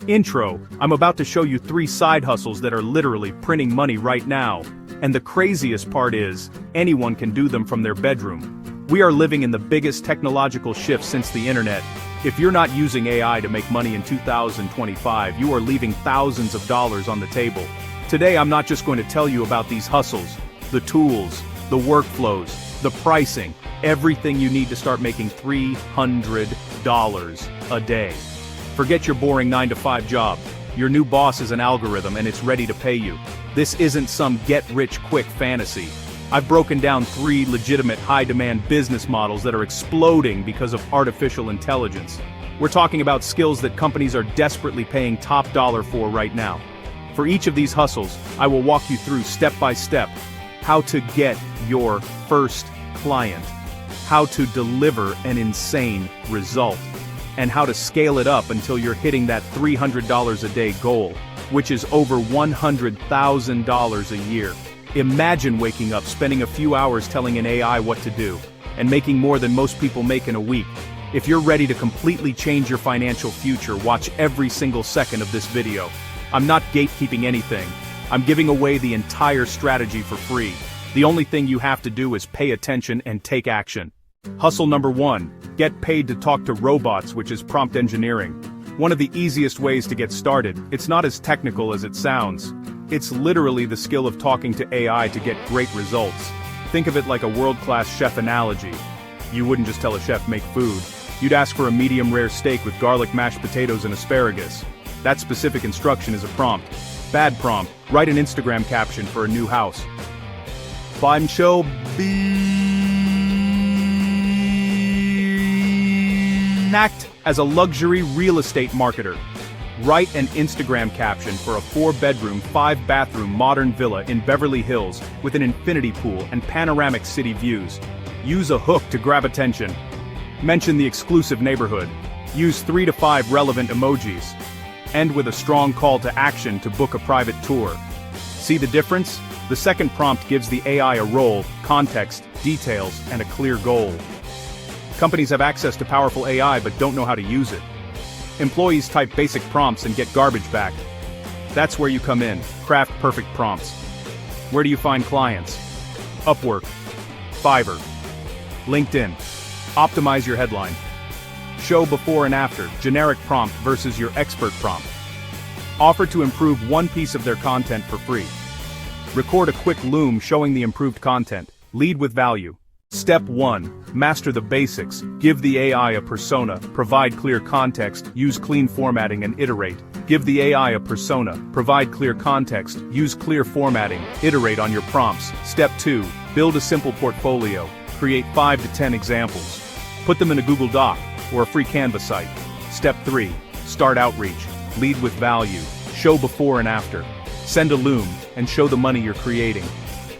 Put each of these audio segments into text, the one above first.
Intro, I'm about to show you 3 side hustles that are literally printing money right now. And the craziest part is, anyone can do them from their bedroom. We are living in the biggest technological shift since the internet. If you're not using AI to make money in 2025, you are leaving thousands of dollars on the table. Today I'm not just going to tell you about these hustles, the tools, the workflows, the pricing, everything you need to start making $300 a day. Forget your boring 9-to-5 job. Your new boss is an algorithm and it's ready to pay you. This isn't some get-rich-quick fantasy. I've broken down 3 legitimate high-demand business models that are exploding because of artificial intelligence. We're talking about skills that companies are desperately paying top dollar for right now. For each of these hustles, I will walk you through step by step how to get your first client, how to deliver an insane result, and how to scale it up until you're hitting that $300 a day goal, which is over $100,000 a year. Imagine waking up, spending a few hours telling an AI what to do, and making more than most people make in a week. If you're ready to completely change your financial future, watch every single second of this video. I'm not gatekeeping anything. I'm giving away the entire strategy for free. The only thing you have to do is pay attention and take action. Hustle number 1, get paid to talk to robots, which is prompt engineering. One of the easiest ways to get started. It's not as technical as it sounds. It's literally the skill of talking to AI to get great results. Think of it like a world-class chef analogy. You wouldn't just tell a chef make food. You'd ask for a medium-rare steak with garlic mashed potatoes and asparagus. That specific instruction is a prompt. Bad prompt, write an Instagram caption for a new house. I'm show act as a luxury real estate marketer. Write an Instagram caption for a 4-bedroom, 5-bathroom modern villa in Beverly Hills with an infinity pool and panoramic city views. Use a hook to grab attention. Mention the exclusive neighborhood. Use 3 to 5 relevant emojis. End with a strong call to action to book a private tour. See the difference? The second prompt gives the AI a role, context, details, and a clear goal. Companies have access to powerful AI but don't know how to use it. Employees type basic prompts and get garbage back. That's where you come in, craft perfect prompts. Where do you find clients? Upwork, Fiverr, LinkedIn. Optimize your headline. Show before and after, generic prompt versus your expert prompt. Offer to improve one piece of their content for free. Record a quick loom showing the improved content. Lead with value. Step 1. Master the basics. Give the AI a persona. Provide clear context. Use clean formatting and iterate. Give the AI a persona. Provide clear context. Use clear formatting. Iterate on your prompts. Step 2. Build a simple portfolio. Create 5 to 10 examples. Put them in a Google Doc or a free Canva site. Step 3. Start outreach. Lead with value. Show before and after. Send a loom and show the money you're creating.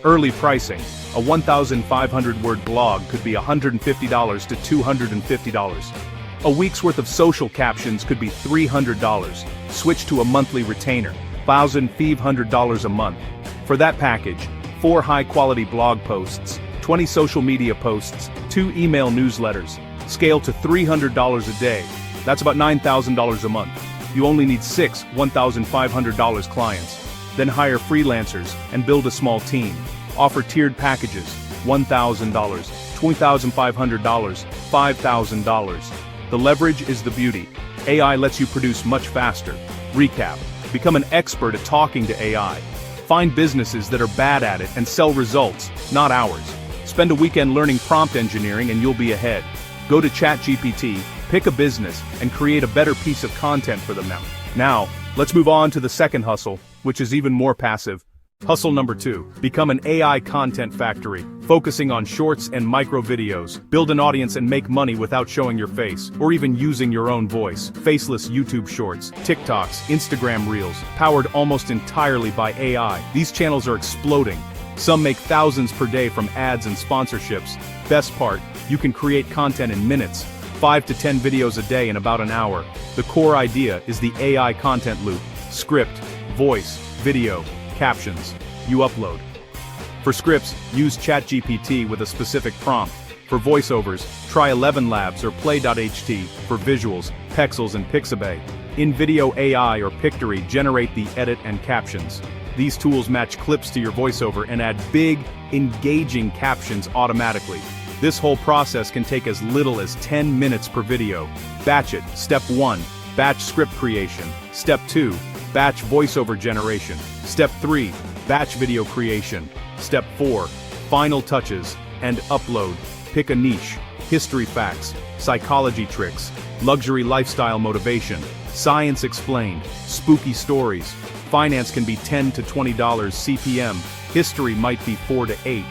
Early pricing. A 1,500-word blog could be $150 to $250. A week's worth of social captions could be $300. Switch to a monthly retainer, $1,500 a month. For that package, 4 high-quality blog posts, 20 social media posts, 2 email newsletters. Scale to $300 a day. That's about $9,000 a month. You only need 6 $1,500 clients. Then hire freelancers and build a small team. Offer tiered packages, $1,000, $2,500, $5,000. The leverage is the beauty. AI lets you produce much faster. Recap. Become an expert at talking to AI. Find businesses that are bad at it and sell results, not hours. Spend a weekend learning prompt engineering and you'll be ahead. Go to ChatGPT, pick a business, and create a better piece of content for them now. Now, let's move on to the second hustle, which is even more passive. Hustle number 2. Become an AI content factory, focusing on shorts and micro videos. Build an audience and make money without showing your face, or even using your own voice. Faceless YouTube shorts, TikToks, Instagram Reels, powered almost entirely by AI. These channels are exploding. Some make thousands per day from ads and sponsorships. Best part, you can create content in minutes. 5 to 10 videos a day in about an hour. The core idea is the AI content loop. Script, voice, video, captions. You upload. For scripts, use ChatGPT with a specific prompt. For voiceovers, try 11 Labs or Play.ht. For visuals, Pexels and Pixabay. In-video AI or Pictory generate the edit and captions. These tools match clips to your voiceover and add big, engaging captions automatically. This whole process can take as little as 10 minutes per video. Batch it. Step 1. Batch script creation. Step 2. Batch voiceover generation. Step 3. Batch video creation. Step 4. Final touches and upload. Pick a niche. History facts, psychology tricks, luxury lifestyle motivation, science explained, spooky stories. Finance can be $10 to $20 CPM. History might be $4 to $8.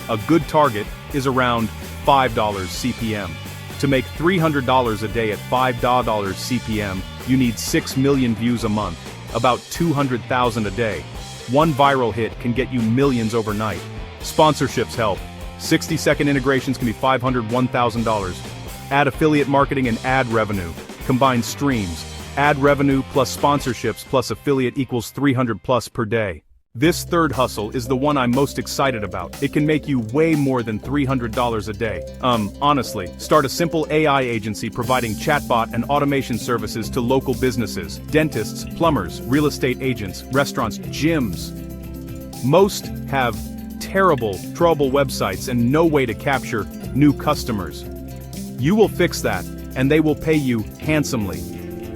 A good target is around $5 CPM. To make $300 a day at $5 CPM, you need 6 million views a month, about 200,000 a day. One viral hit can get you millions overnight. Sponsorships help. 60-second integrations can be $500, $1,000. Add affiliate marketing and ad revenue. Combine streams. Ad revenue plus sponsorships plus affiliate equals 300 plus per day. This third hustle is the one I'm most excited about. It can make you way more than $300 a day. Honestly, start a simple AI agency providing chatbot and automation services to local businesses, dentists, plumbers, real estate agents, restaurants, gyms. Most have terrible websites and no way to capture new customers. You will fix that, and they will pay you handsomely.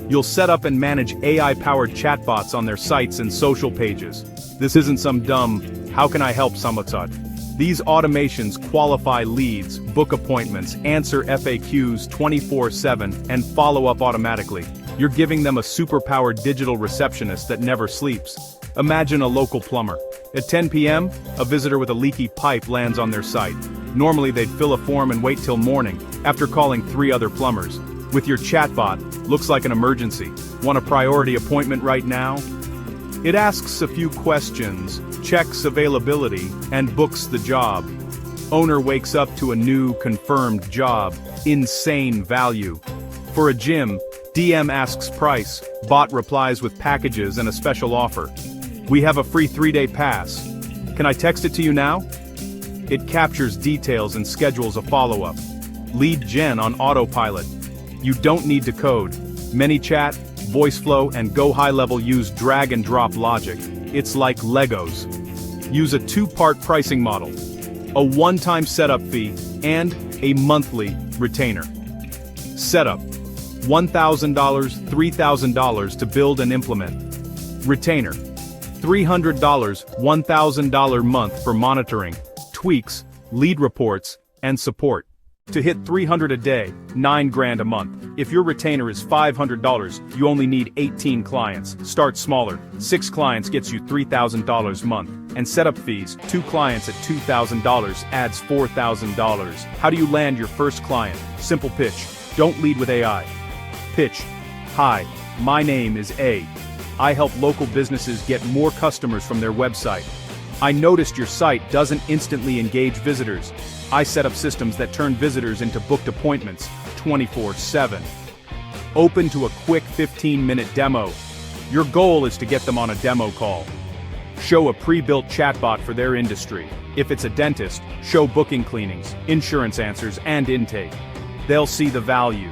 You'll set up and manage AI-powered chatbots on their sites and social pages. This isn't some dumb, how can I help Samotad? These automations qualify leads, book appointments, answer FAQs 24/7, and follow up automatically. You're giving them a superpowered digital receptionist that never sleeps. Imagine a local plumber. At 10 p.m., a visitor with a leaky pipe lands on their site. Normally they'd fill a form and wait till morning, after calling 3 other plumbers. With your chatbot, looks like an emergency. Want a priority appointment right now? It asks a few questions, checks availability, and books the job. Owner wakes up to a new, confirmed job. Insane value. For a gym, DM asks price, bot replies with packages and a special offer. We have a free 3-day pass. Can I text it to you now? It captures details and schedules a follow-up. Lead gen on autopilot. You don't need to code. ManyChat, VoiceFlow, and Go High Level use drag and drop logic. It's like Legos. Use a 2-part pricing model. A one-time setup fee and a monthly retainer. Setup: $1,000, $3,000 to build and implement. Retainer: $300, $1,000 month for monitoring, tweaks, lead reports, and support. To hit 300 a day, $9,000 a month. If your retainer is $500, you only need 18 clients. Start smaller. 6 clients gets you $3,000 a month. And setup fees, 2 clients at $2,000 adds $4,000. How do you land your first client? Simple pitch. Don't lead with AI. Pitch: hi, my name is A. I help local businesses get more customers from their website. I noticed your site doesn't instantly engage visitors. I set up systems that turn visitors into booked appointments, 24/7. Open to a quick 15-minute demo. Your goal is to get them on a demo call. Show a pre-built chatbot for their industry. If it's a dentist, show booking cleanings, insurance answers, and intake. They'll see the value.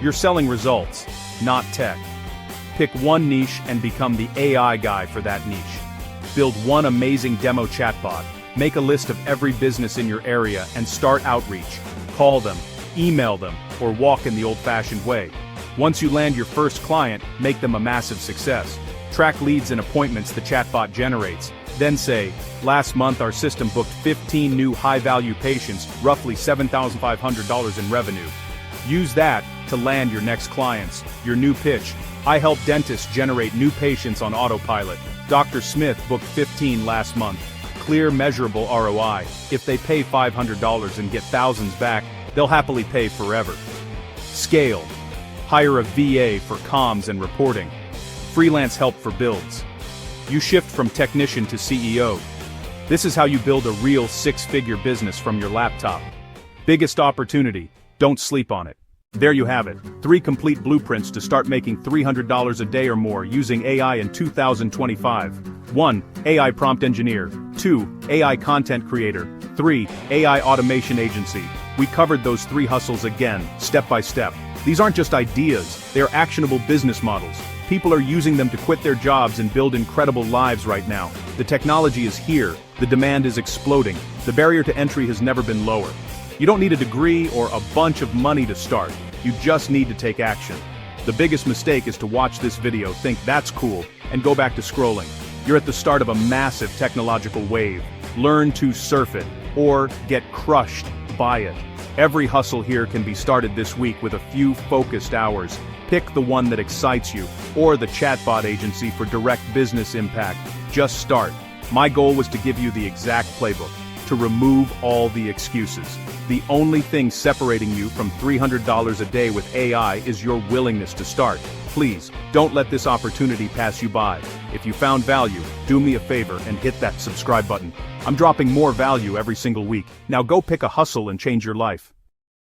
You're selling results, not tech. Pick one niche and become the AI guy for that niche. Build one amazing demo chatbot. Make a list of every business in your area and start outreach. Call them, email them, or walk in the old-fashioned way. Once you land your first client, make them a massive success. Track leads and appointments the chatbot generates. Then say, last month our system booked 15 new high-value patients, roughly $7,500 in revenue. Use that to land your next clients. Your new pitch: I help dentists generate new patients on autopilot. Dr. Smith booked 15 last month. Clear, measurable ROI. If they pay $500 and get thousands back, they'll happily pay forever. Scale. Hire a VA for comms and reporting. Freelance help for builds. You shift from technician to CEO. This is how you build a real 6-figure business from your laptop. Biggest opportunity. Don't sleep on it. There you have it. 3 complete blueprints to start making $300 a day or more using AI in 2025. 1. AI prompt engineer. 2. AI content creator. 3. AI automation agency. We covered those 3 hustles again, step by step. These aren't just ideas, they are actionable business models. People are using them to quit their jobs and build incredible lives right now. The technology is here, the demand is exploding, the barrier to entry has never been lower. You don't need a degree or a bunch of money to start, you just need to take action. The biggest mistake is to watch this video, think that's cool, and go back to scrolling. You're at the start of a massive technological wave. Learn to surf it, or get crushed by it. Every hustle here can be started this week with a few focused hours. Pick the one that excites you, or the chatbot agency for direct business impact. Just start. My goal was to give you the exact playbook, to remove all the excuses. The only thing separating you from $300 a day with AI is your willingness to start. Please, don't let this opportunity pass you by. If you found value, do me a favor and hit that subscribe button. I'm dropping more value every single week. Now go pick a hustle and change your life.